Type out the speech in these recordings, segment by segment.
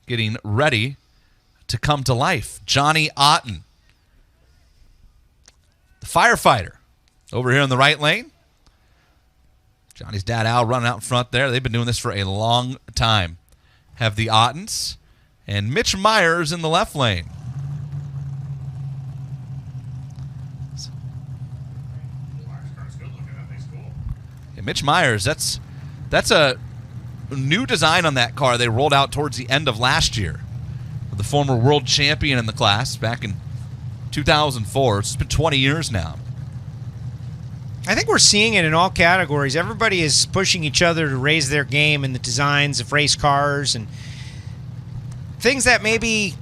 getting ready to come to life. Johnny Ahten, the firefighter, over here in the right lane. Johnny's dad, Al, running out in front there. They've been doing this for a long time. Have the Ahtens and Mitch Myers in the left lane. Yeah, Mitch Myers, that's a new design on that car they rolled out towards the end of last year. The former world champion in the class back in 2004. It's been 20 years now. I think we're seeing it in all categories. Everybody is pushing each other to raise their game in the designs of race cars and things that maybe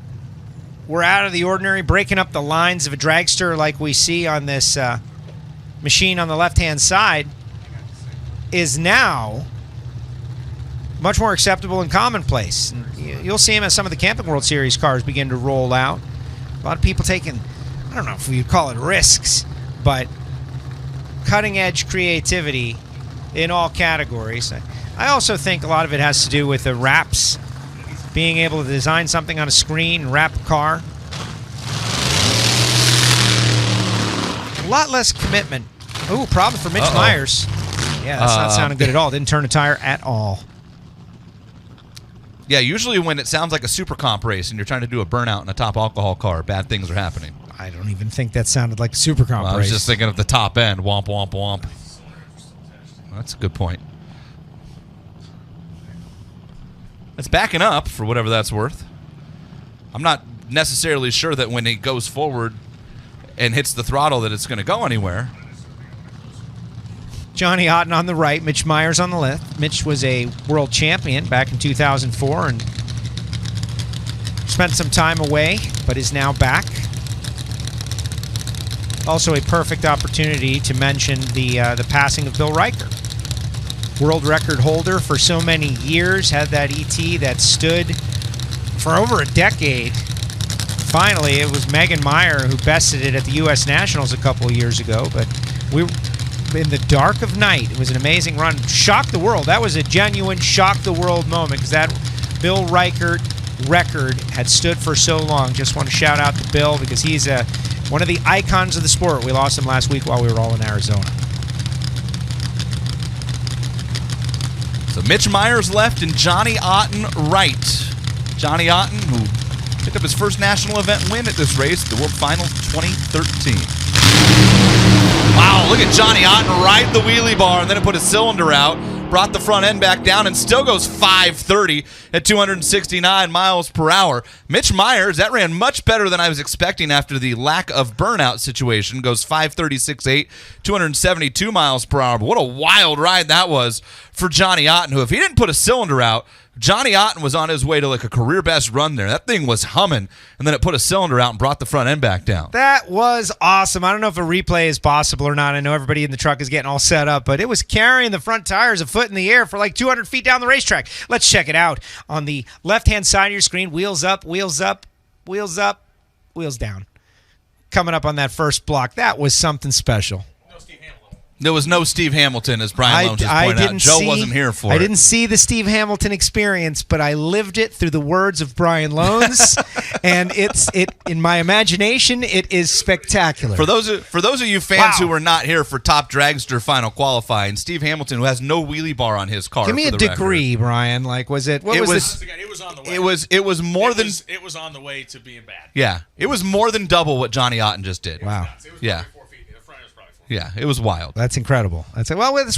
were out of the ordinary, breaking up the lines of a dragster like we see on this machine on the left-hand side is now much more acceptable and commonplace. And you'll see them as some of the Camping World Series cars begin to roll out. A lot of people taking, I don't know if we'd call it risks, but cutting-edge creativity in all categories. I also think a lot of it has to do with the wraps, being able to design something on a screen and wrap a car. A lot less commitment. Ooh, problem for Mitch Myers. Yeah, that's not sounding good at all. Didn't turn a tire at all. Yeah, usually when it sounds like a super comp race and you're trying to do a burnout in a top alcohol car, bad things are happening. I don't even think that sounded like a super comp race. I was just thinking of the top end. Womp, womp, womp. That's a good point. It's backing up for whatever that's worth. I'm not necessarily sure that when it goes forward and hits the throttle that it's going to go anywhere. Johnny Ahten on the right, Mitch Myers on the left. Mitch was a world champion back in 2004 and spent some time away, but is now back. Also a perfect opportunity to mention the passing of Bill Riker. World record holder for so many years, had that ET that stood for over a decade. Finally, it was Megan Meyer who bested it at the U.S. Nationals a couple of years ago, but we in the dark of night. It was an amazing run. Shocked the world. That was a genuine shock the world moment because that Bill Riker record had stood for so long. Just want to shout out to Bill because he's one of the icons of the sport. We lost him last week while we were all in Arizona. So Mitch Myers left and Johnny Ahten right. Johnny Ahten, who picked up his first national event win at this race, the World Finals 2013. Wow, look at Johnny Ahten ride the wheelie bar and then it put a cylinder out, brought the front end back down, and still goes 530 at 269 miles per hour. Mitch Myers, that ran much better than I was expecting after the lack of burnout situation. Goes 536.8, 272 miles per hour. But what a wild ride that was for Johnny Ahten, who if he didn't put a cylinder out, Johnny Ahten was on his way to like a career best run there. That thing was humming, and then it put a cylinder out and brought the front end back down. That was awesome. I don't know if a replay is possible or not. I know everybody in the truck is getting all set up, but it was carrying the front tires a foot in the air for like 200 feet down the racetrack. Let's check it out. On the left-hand side of your screen, wheels up, wheels up, wheels up, wheels down. Coming up on that first block, that was something special. There was no Steve Hamilton, as Brian Lones just pointed out. Joe wasn't here for it. I didn't see the Steve Hamilton experience, but I lived it through the words of Brian Lones, and it in my imagination, it is spectacular. For those of you fans who were not here for Top Dragster final qualifying, Steve Hamilton, who has no wheelie bar on his car. Give me a degree, record. Brian. Like, was it? What it was on the way. It was more than. It was on the way to being bad. Yeah, it was more than double what Johnny Ahten just did. Wow. Yeah. Yeah, it was wild. That's incredible. That's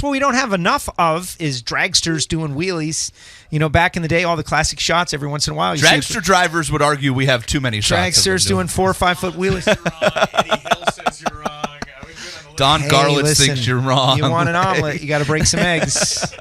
what we don't have enough of is dragsters doing wheelies. You know, back in the day, all the classic shots every once in a while. Dragster drivers would argue we have too many shots. Dragsters doing 4 or 5 foot wheelies. Eddie Hill says you're wrong. Don Garlitz thinks you're wrong. You want an omelet, you got to break some eggs.